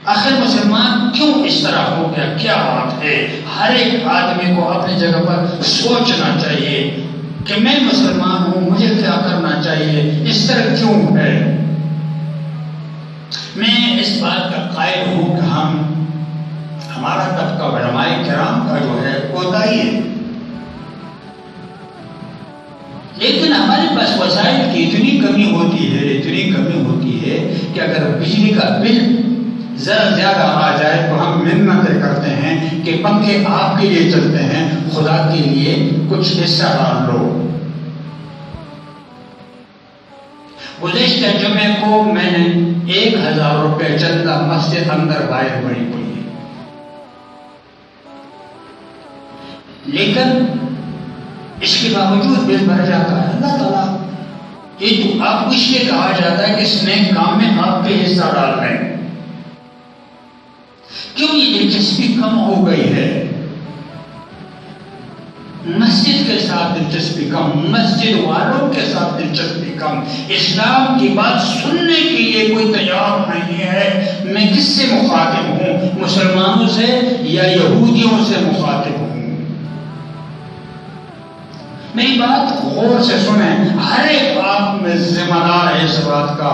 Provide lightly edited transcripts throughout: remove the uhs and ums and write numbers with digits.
آخر مسلمان کیوں اس طرح ہو گیا؟ کیا بات ہے؟ ہر ایک آدمی کو اپنی جگہ پر سوچنا چاہیے کہ میں مسلمان ہوں، مجھے کیا کرنا چاہیے، اس طرح کیوں ہے؟ میں اس بات کا قائل ہوں کہ ہمارا طبقہ علماء کرام کا جو ہے کوتاہی ہے، لیکن ہمارے پاس وسائل کی اتنی کمی ہوتی ہے کہ اگر بجلی کا بل ذرا زیادہ آ جائے تو ہم منتیں کرتے ہیں کہ پنکھے آپ کے لیے چلتے ہیں، خدا کے لیے کچھ حصہ ڈال لو۔ گزشتہ جمعے کو میں نے 1000 روپے چندہ مسجد اندر باہر بڑی پڑی ہے، لیکن اس کے باوجود بل بھر جاتا ہے۔ اللہ تعالیٰ یہ تو آپ کو اس لیے کہا جاتا ہے کہ اس نیک کام میں آپ کے حصہ ڈال رہے ہیں۔ کیوں یہ دلچسپی کم ہو گئی ہے؟ مسجد کے ساتھ دلچسپی کم، مسجد والوں کے ساتھ دلچسپی کم، اسلام کی بات سننے کے لیے کوئی تیار نہیں ہے۔ میں کس سے مخاطب ہوں؟ مسلمانوں سے یا یہودیوں سے مخاطب ہوں؟ میری بات غور سے سنیں، ہر ایک آپ میں ذمہ دار ہے اس بات کا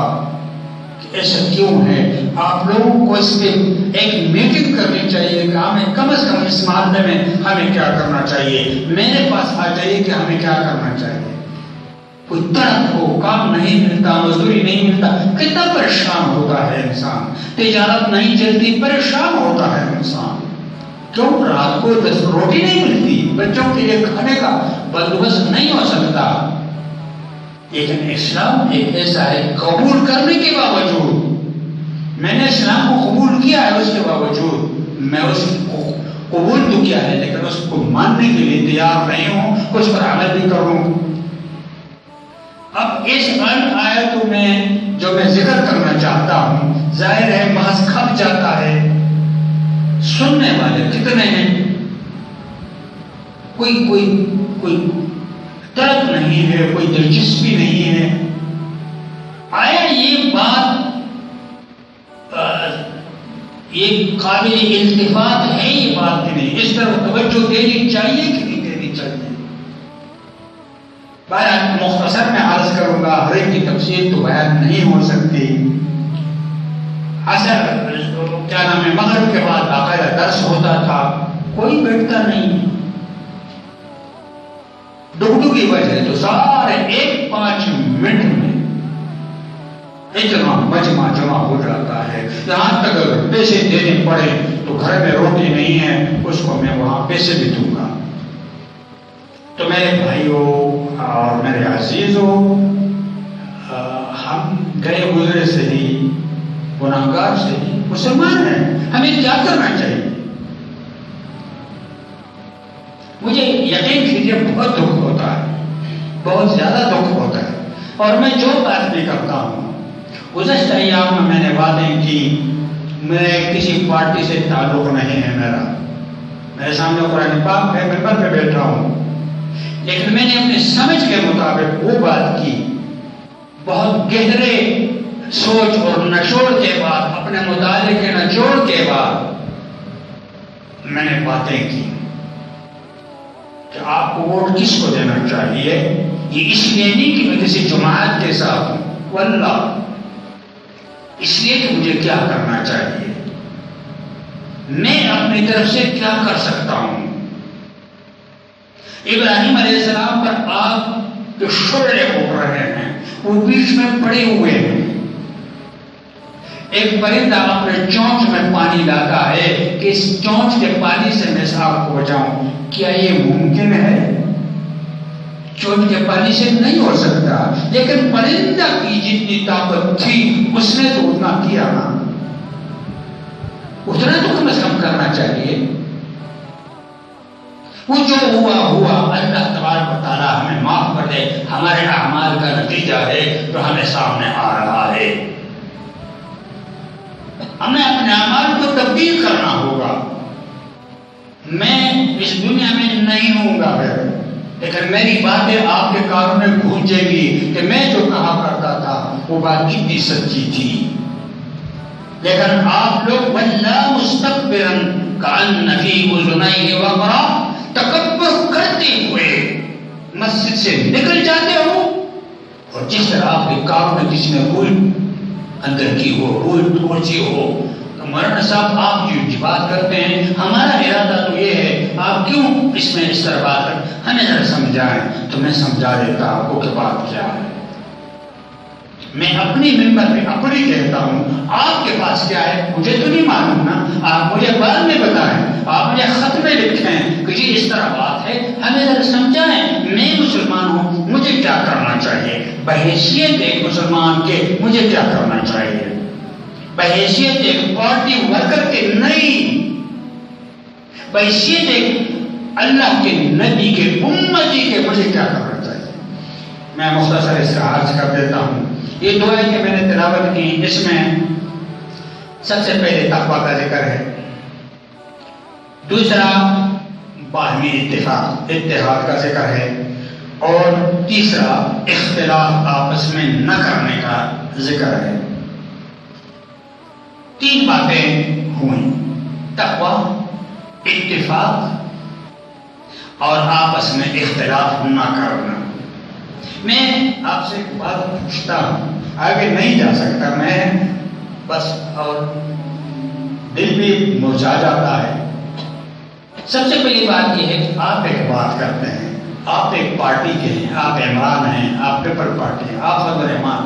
کہ ایسا کیوں ہے۔ آپ لوگوں کو اس پہ ایک میٹنگ کرنی چاہیے کہ ہمیں کم از کم اس معاملے میں ہمیں کیا کرنا چاہیے۔ میرے پاس آ جائیے کہ ہمیں کیا کرنا چاہیے۔ کوئی طرف ہو، کام نہیں ملتا، مزدوری نہیں ملتا، کتنا پریشان ہوتا ہے انسان، تجارت نہیں چلتی، پریشان ہوتا ہے انسان۔ کیوں؟ رات کو روٹی نہیں ملتی، بچوں کے لیے کھانے کا بندوبست نہیں ہو سکتا۔ لیکن اسلام ایک ایسا ہے، قبول کرنے کے باوجود، میں نے اسلام کو قبول کیا ہے، اس کے باوجود میں اس کو قبول تو کیا ہے لیکن اس کو ماننے کے لیے تیار نہیں ہوں، اس پر عمل بھی کروں۔ اب اس آیت میں جو میں ذکر کرنا چاہتا ہوں، ظاہر ہے محض کھپ جاتا ہے، سننے والے کتنے ہیں، کوئی طرف نہیں ہے، کوئی دلچسپی نہیں ہے۔ آیا یہ بات یہ قابل التفات ہے؟ یہ بات کہ نہیں، اس طرف توجہ دینی چاہیے کہ نہیں دینی چاہیے؟ بہرحال مختصر میں عرض کروں گا، ہر ایک کی تفصیل تو بیان نہیں ہو سکتی۔ کیا نام ہے، مغرب کے بعد باقاعدہ درس ہوتا تھا، کوئی بیٹھتا نہیں، ڈگڈو کی وجہ تو سارے 1-5 منٹ میں اتنا مجمع جمع ہو جاتا ہے، یہاں تک اگر پیسے دینے پڑے تو گھر میں روٹی نہیں ہے، اس کو میں وہاں پیسے بھی دوں گا۔ تو میرے بھائیوں اور میرے عزیزوں، ہم گئے گزرے سے ہی، گناہگار سے ہی مسلمان ہیں، ہمیں کیا کرنا چاہیے؟ مجھے یقین کیجیے بہت دکھ ہوتا ہے، بہت زیادہ دکھ ہوتا ہے، اور میں جو بات بھی کرتا ہوں، گزشتہ ایام میں نے باتیں کی، میرے کسی پارٹی سے تعلق نہیں ہے، میرے سامنے قرآن پاک ہے، ممبر پہ بیٹھا ہوں، لیکن میں نے اپنے سمجھ کے مطابق وہ بات کی، بہت گہرے سوچ اور نچوڑ کے بعد، اپنے مطالعے کے نچوڑ کے بعد میں نے باتیں کی کہ آپ کو ووٹ کس کو دینا چاہیے۔ یہ اس لیے نہیں کہ میں کسی جماعت کے ساتھ ہوں، واللہ اس لیے کہ مجھے کیا کرنا چاہیے، میں اپنی طرف سے کیا کر سکتا ہوں۔ ابراہیم علیہ السلام پر آگ کے شعلے اٹھ رہے ہیں، وہ بیچ میں پڑے ہوئے ہیں، ایک پرندہ اپنے چونچ میں پانی لاتا ہے کہ اس چونچ کے پانی سے میں صاحب کو بچاؤں، کیا یہ ممکن ہے؟ چونچ کے پانی سے نہیں ہو سکتا، لیکن پرندہ کی جتنی طاقت تھی اس نے تو اتنا کیا نا، اتنا تو کم از کم کرنا چاہیے۔ وہ جو ہوا اللہ تبارک و تعالیٰ ہمیں معاف کر دے، ہمارے اعمال کا نتیجہ ہے جو ہمیں سامنے آ رہا ہے۔ ہمیں اپنے اعمال کو تبدیل کرنا ہوگا۔ میں اس دنیا میں نہیں ہوں گا لیکن میری باتیں آپ کے کانوں میں گونجے گی کہ میں جو کہا کرتا تھا وہ بات کتنی سچی تھی۔ لیکن آپ لوگ وَلَّا مُسْتَكْبِرًا كَأَنَّ فِي أُذُنَيْهِ وَقْرًا، تکبر کرتے ہوئے مسجد سے نکل جاتے ہو، اور جس طرح آپ کے کام میں کسی نے روئی اندر کی ہو، روئی توڑی ہو، تو مولانا صاحب آپ جو بات کرتے ہیں، ہمارا ارادہ تو یہ ہے، آپ کیوں اس میں اس طرح بات کریں، ہمیں ذرا سمجھائیں تو میں سمجھا دیتا آپ کو کہ بات کیا ہے۔ میں اپنی ممبر میں اپنی کہتا ہوں، آپ کے پاس کیا ہے مجھے تو نہیں معلوم نا، آپ مجھے بعد میں بتائیں، آپ مجھے خط میں لکھیں کہ جی اس طرح بات ہے، ہمیں ذرا سمجھائیں، میں مسلمان ہوں، مجھے کیا کرنا چاہیے، بحیثیت ایک مسلمان کے مجھے کیا کرنا چاہیے، بحیثیت ایک پارٹی ورکر کے نہیں، بحیثیت ایک اللہ کے نبی کے امتی کے مجھے کیا کرنا چاہیے۔ میں مختصر اس کا عرض کر دیتا ہوں۔ یہ دو آیتیں میں نے تلاوت کی، اس میں سب سے پہلے تقویٰ کا ذکر ہے، دوسرا باہمی اتحاد کا ذکر ہے، اور تیسرا اختلاف آپس میں نہ کرنے کا ذکر ہے۔ تین باتیں ہوئیں، تقویٰ، اتفاق اور آپس میں اختلاف نہ کرنا۔ میں آپ سے ایک بات پوچھتا ہوں، آگے نہیں جا سکتا میں، بس اور دل بھی مرجھا جاتا ہے۔ سب سے پہلی بات یہ ہے کہ آپ ایک بات کرتے ہیں، آپ ایک پارٹی کے ہیں، آپ عمران ہیں، آپ پیپل پارٹی ہیں، آپ فضل الرحمان،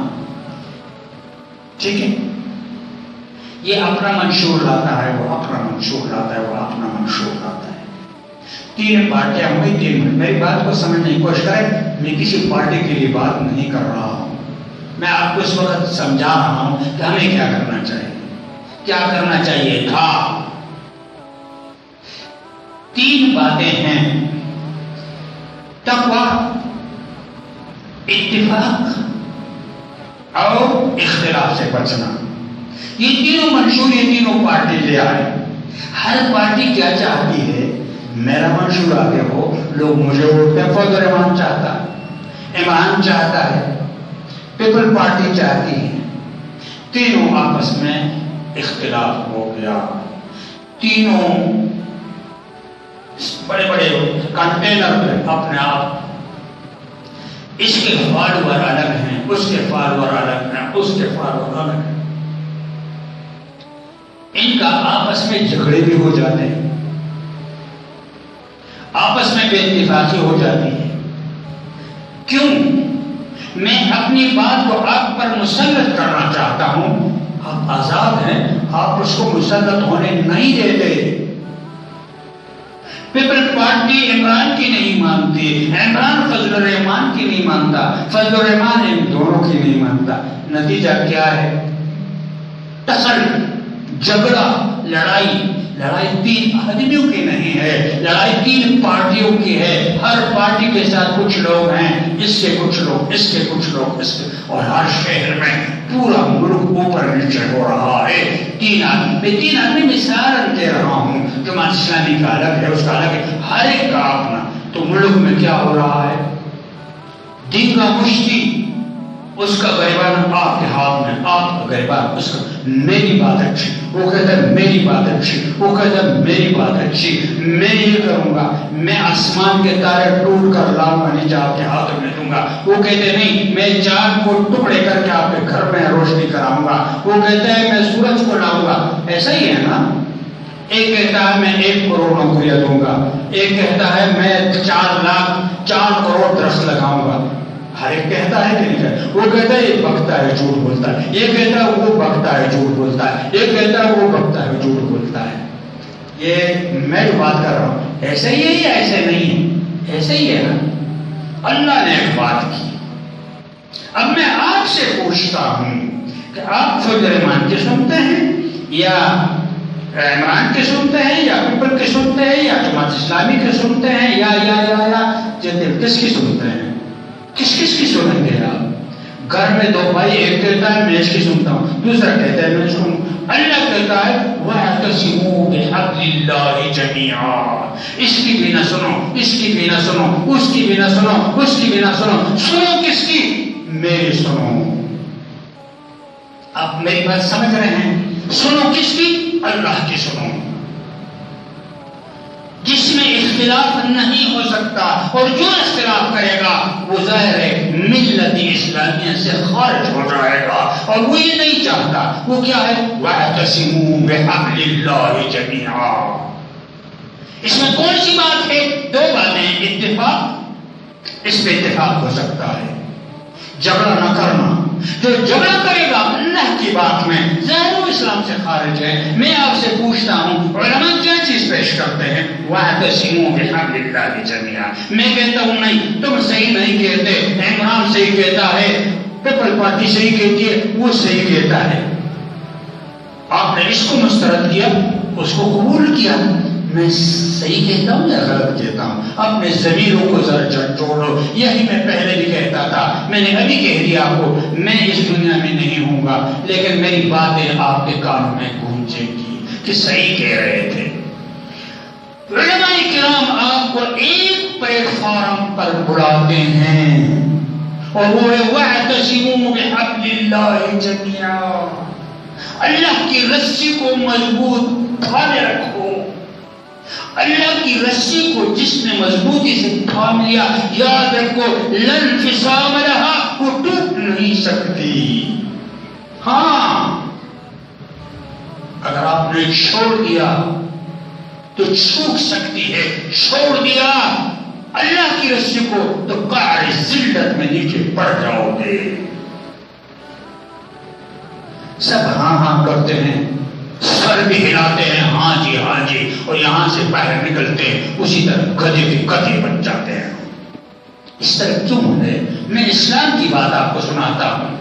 ٹھیک ہے، یہ اپنا منشور لاتا ہے، وہ اپنا منشور لاتا ہے، وہ اپنا منشور لاتا ہے، تین پارٹیاں ہوئی، تین۔ میری بات کو سمجھنے کی کوشش کریں، میں کسی پارٹی کے لیے بات نہیں کر رہا ہوں، میں آپ کو اس وقت سمجھا رہا ہوں کہ ہمیں کیا کرنا چاہیے، کیا کرنا چاہیے تھا۔ تین باتیں ہیں، تقویٰ، اتفاق اور اختلاف سے بچنا۔ یہ تینوں منشور، یہ تینوں پارٹی لے آئے۔ ہر پارٹی کیا چاہتی ہے، میرا منشور آگے ہو، لوگ مجھے ووٹ دیں۔ فضل الرحمان چاہتا ہے، عمران چاہتا ہے، پیپل پارٹی چاہتی ہے، تینوں آپس میں اختلاف ہو گیا، تینوں بڑے بڑے کنٹینر پہ اپنے آپ، اس کے فالوور الگ ہیں، اس کے فالوور الگ ہیں، اس کے فالوور الگ ہیں، ان کا آپس میں جھگڑے بھی ہو جاتے ہیں، آپس میں بے اتفاقی ہو جاتی ہے۔ کیوں؟ میں اپنی بات کو آپ پر مسلط کرنا چاہتا ہوں، آپ آزاد ہیں، آپ اس کو مسلط ہونے نہیں دیتے۔ پیپل پارٹی عمران کی نہیں مانتی، عمران فضل الرحمان کی نہیں مانتا، فضل الرحمان ان دونوں کی نہیں مانتا۔ نتیجہ کیا ہے؟ ٹسل، جھگڑا، لڑائی۔ لڑائی تین آدمیوں کی نہیں ہے، لڑائی تین پارٹیوں کی ہے۔ ہر پارٹی کے ساتھ کچھ لوگ ہیں، اس سے کچھ لوگ، اس کے کچھ لوگ، اس کے، اور ہر شہر میں پورا ملک اوپر نیچے ہو رہا ہے۔ تین آدمی مثال دے رہا ہوں، جماعت اسلامی کا الگ ہے، اس کا الگ ہے، ہر ایک کا اپنا۔ تو ملک میں کیا ہو رہا ہے؟ دین کا مشتی، اس کا گریبان آپ کے ہاتھ میں، آپ کا گریبان اس کا، میری بات اچھی، وہ کہتا ہے میری بات اچھی، وہ کہتا ہے میری بات اچھی، میں یہ کروں گا، میں آسمان کے تارے ٹوٹ کر لاؤں گا، نیچے آپ کے ہاتھ میں دوں گا۔ وہ کہتے نہیں، میں چاند کو ٹکڑے کر کے آپ کے گھر میں روشنی کراؤں گا۔ وہ کہتا ہے میں سورج کو لاؤں گا۔ ایسا ہی ہے نا؟ ایک کہتا ہے میں 1 کروڑ نوکریاں دوں گا، ایک کہتا ہے میں 4 کروڑ درخت لگاؤں گا۔ ہر ایک کہتا ہے کہ نہیں کہتا؟ وہ کہتا ہے یہ بکتا ہے، جھوٹ بولتا ہے، یہ کہتا ہے وہ بکتا ہے، جھوٹ بولتا ہے، یہ کہتا ہے وہ بکتا ہے، جھوٹ بولتا ہے۔ یہ میں جو بات کر رہا ہوں ایسے ہی ہے یا ایسے نہیں ہے؟ ایسے ہی ہے نا؟ اللہ نے ایک بات کی۔ اب میں آپ سے پوچھتا ہوں کہ آپ فضل الرحمان کی سنتے ہیں یا عمران کے سنتے ہیں یا پیپل کے سنتے ہیں یا جماعت اسلامی کے سنتے ہیں یا کس کی سنتے ہیں؟ کس کی سنیں گے آپ؟ گھر میں دو بھائی، ایک کہتا ہے میں اس کی سنتا ہوں، دوسرا کہتا ہے میں اس کو۔ اللہ کہتا ہے وَاعْتَصِمُوا بِحَبْلِ اللَّهِ جَمِيعًا، اس کی بھی نہ سنو، اس کی بھی نہ سنو، اس کی بھی نہ سنو، اس کی بھی نہ سنو، سنو کس کی؟ میری سنو۔ آپ میری بات سمجھ رہے ہیں؟ سنو کس کی؟ اللہ کی سنو، جس میں اختلاف نہیں ہو سکتا، اور جو اختلاف کرے گا وہ ظاہر ہے ملت اسلامیہ سے خارج ہو جائے گا، اور وہ یہ نہیں چاہتا۔ وہ کیا ہے؟ وَاعْتَصِمُوا بِحَبْلِ اللَّهِ جَمِيعًا۔ اس میں کون سی بات ہے؟ دو باتیں ہیں، اتفاق، اس پہ اتفاق ہو سکتا ہے، جھگڑا نہ کرنا۔ جو جھگڑا کرے گا اللہ کی بات میں ظاہر اسلام سے خارج ہے۔ میں آپ سے پوچھتا ہوں علماء کیا چیز پیش کرتے ہیں؟ وَاعْتَصِمُوا بِحَبْلِ اللَّهِ جَمِيعًا۔ میں کہتا ہوں نہیں، تم صحیح نہیں کہتے، عمران صحیح کہتا ہے، پیپل پارٹی صحیح کہتی ہے، وہ صحیح کہتا ہے۔ آپ نے اس کو مسترد کیا، اس کو قبول کیا۔ میں صحیح کہتا ہوں یا غلط کہتا ہوں؟ اپنے ضمیروں کو ذرا جھنجھوڑو۔ یہی میں پہلے بھی کہتا تھا، میں نے ابھی کہہ دیا آپ کو، میں اس دنیا میں نہیں ہوں گا، لیکن میری باتیں آپ کے کانوں میں گونجے گی کہ صحیح کہہ رہے تھے۔ علماء کرام آپ کو ایک پلیٹ فارم پر بلاتے ہیں، اور وہ ہے وَاعْتَصِمُوا بِحَبْلِ اللَّهِ جَمِيعًا۔ اللہ کی رسی کو مضبوط تھامے رکھو۔ اللہ کی رسی کو جس نے مضبوطی سے تھام لیا، یاد رکھو لن انفصام لہا، وہ ٹوٹ نہیں سکتی۔ ہاں، اگر آپ نے چھوڑ دیا تو چھوٹ سکتی ہے، چھوڑ دیا اللہ کی رسی کو تو قعر ذلت میں نیچے پڑ جاؤ گے۔ سب ہاں ہاں کرتے ہیں، سر بھی ہلاتے ہیں، ہاں جی ہاں جی، اور یہاں سے باہر نکلتے ہیں اسی طرح گدھے کے گدھے بن جاتے ہیں۔ اس طرح کیوں ہے؟ میں اسلام کی بات آپ کو سناتا ہوں،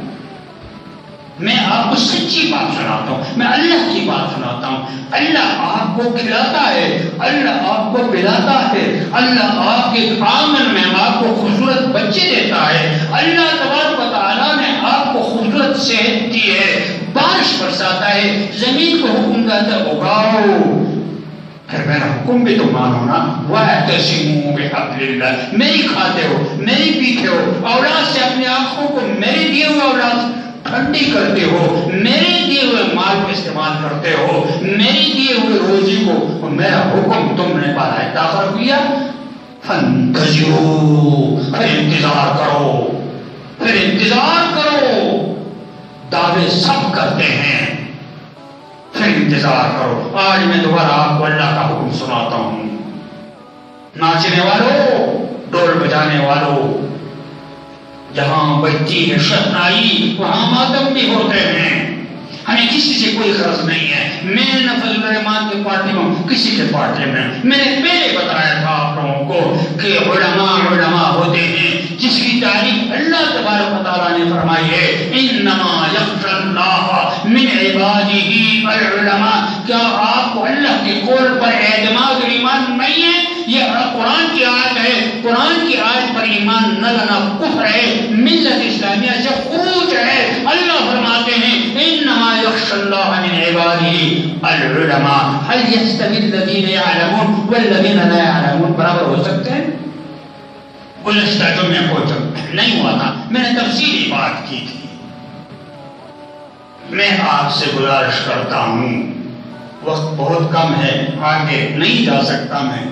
میں آپ کو سچی بات سناتا ہوں، میں اللہ کی بات سناتا ہوں۔ اللہ آپ کو کھلاتا ہے، اللہ آپ کو پلاتا ہے، اللہ آپ کے آنگن میں آپ کو خوبصورت بچے دیتا ہے، اللہ تبارک و تعالیٰ نے آپ کو خوبصورت صحت دی ہے، بارش برساتا ہے، زمین کو حکم دیتا ہے اگاؤ، پھر میرا حکم بھی تو مانو نا۔ وَاعْتَصِمُوا بِحَبْلِ اللَّهِ، میری کھاتے ہو، میری پیتے ہو، اولاد سے اپنی آنکھوں کو میرے دیے ہوئے اولاد ٹھنڈی کرتے ہو، میرے دیے ہوئے مال کو استعمال کرتے ہو، میری دیے ہوئے روزی کو، اور میرا حکم تم نے بالائے طاقت کیا، فَانْتَظِرُوا، پھر انتظار کرو، پھر انتظار کرو۔ دعوے سب کرتے ہیں، پھر انتظار کرو۔ آج میں دوبارہ آپ کو اللہ کا حکم سناتا ہوں۔ ناچنے والوں، ڈول بجانے والوں، جہاں بجتی ہے شہنائی وہاں ماتم بھی ہوتے ہیں۔ ہمیں کسی سے کوئی غرض نہیں ہے، میں نہ فضل الرحمان کی پارٹی میں ہوں، کسی کے پارٹی میں۔ میں نے پہلے بتایا تھا آپ لوگوں کو کہ علماء ہوتے ہیں جس کی تعریف اللہ تبارک و تعالیٰ نے فرمائی ہے، انما یخشی اللہ من عبادہ العلماء۔ کیا آپ کو اللہ کے قول پر اعتماد اور ایمان نہیں ہے؟ یہ قرآن کی آیت ہے، قرآن کی آیت پر ایمان نہ لانا کفر ہے، ملت اسلامیہ سے خروج ہے۔ اللہ فرماتے ہیں انما یخشی اللہ من عبادہ العلماء۔ هل يستوي الذین یعلمون والذین لا یعلمون برابر ہو سکتے ہیں؟ گزشتہ جمعے کو جب نہیں ہوا تھا میں نے تفصیلی بات کی تھی۔ میں آپ سے گزارش کرتا ہوں، وقت بہت کم ہے، آگے نہیں جا سکتا میں۔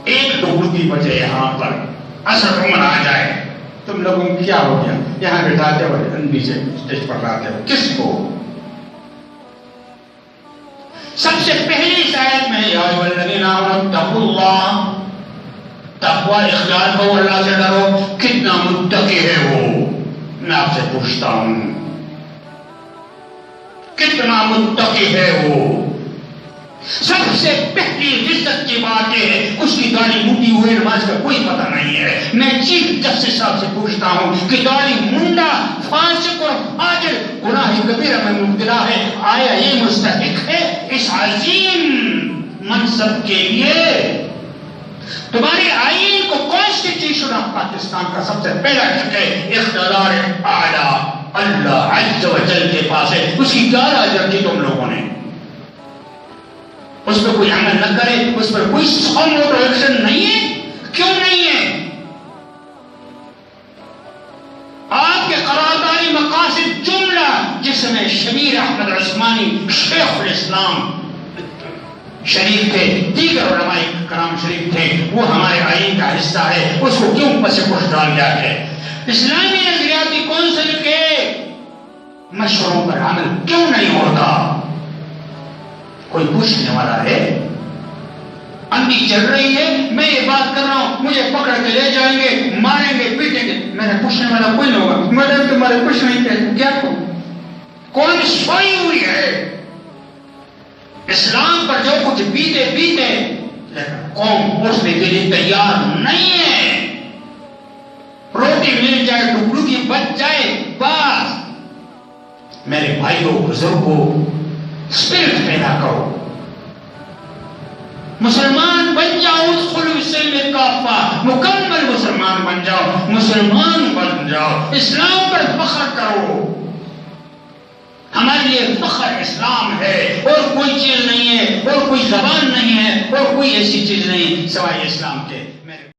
1 بجے یہاں پر عصر عمر آ جائے، تم لوگوں کو کیا ہو گیا؟ یہاں بٹھاتے ہو، نیچے اسٹیج پر لاتے ہو، کس کو؟ سب سے پہلی اس آیت میں یا ایھا الذین آمنوا اتقوا اللہ، تقوی اختیار کرو، اللہ سے ڈرو۔ کتنا متقی ہے وہ؟ میں آپ سے پوچھتا ہوں کتنا متقی ہے وہ؟ سب سے پہلی عزت کی بات یہ ہے اس کی داڑھی مونڈی ہوئی نماز کا کوئی پتہ نہیں ہے۔ میں چیف جسٹس صاحب سے پوچھتا ہوں کہ داڑھی مونڈا فاسق اور فاجر گناہ کبیرہ میں مبتلا ہے، آیا یہ مستحق ہے اس عظیم منصب کے لیے؟ تمہارے آئین کو کانسٹیٹیوشن آف پاکستان کا سب سے پہلا حق ہے اقتدار اعلیٰ اللہ عز و جل کے پاس ہے، اس کی گاراج رکھی تم لوگوں نے، اس پر کوئی عمل نہ کرے، اس پر کوئی ساموٹ ایکشن نہیں ہے۔ کیوں نہیں ہے؟ آپ کے قراردادی مقاصد جو البانی شیخ الاسلام شریف تھے، دیگر علماء کرام شریف تھے، وہ ہمارے آئین کا حصہ ہے، اس کو کیوں پس پش ڈال دیا ہے؟ اسلامی نظریاتی کونسل کے مشوروں پر عمل کیوں نہیں ہوتا؟ کوئی پوچھنے والا ہے؟ اندھی چل رہی ہے، میں یہ بات کر رہا ہوں، مجھے پکڑ کے لے جائیں گے، ماریں گے، پیٹیں گے، میرے پوچھنے والا کوئی نہیں ہوگا، میڈم تمہارے کچھ نہیں کہتے، کیا کہوں؟ کون سوئی ہوئی ہے اسلام پر جو کچھ بیتے لیکن قوم اٹھنے کے لیے تیار نہیں ہے. روٹی مل جائے ٹکڑوں کی بچ جائے بس. میرے بھائیوں بزرگوں اسپرٹ پیدا کرو، مسلمان بن جاؤ، ادخلوا السلم کافہ، مکمل مسلمان بن جاؤ، مسلمان بن جاؤ، اسلام پر فخر کرو. ہمارے لیے فخر اسلام ہے، اور کوئی چیز نہیں ہے، اور کوئی زبان نہیں ہے، اور کوئی ایسی چیز نہیں سوائے اسلام کے.